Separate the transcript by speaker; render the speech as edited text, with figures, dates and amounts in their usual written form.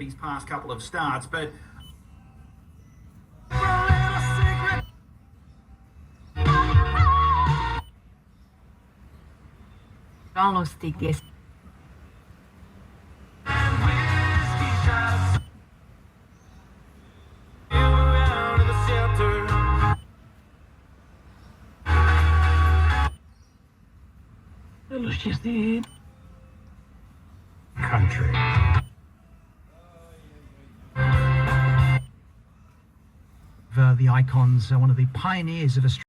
Speaker 1: these past couple of starts, but
Speaker 2: Alusti kes...
Speaker 3: Country.
Speaker 4: The icons, one of the pioneers of Australia.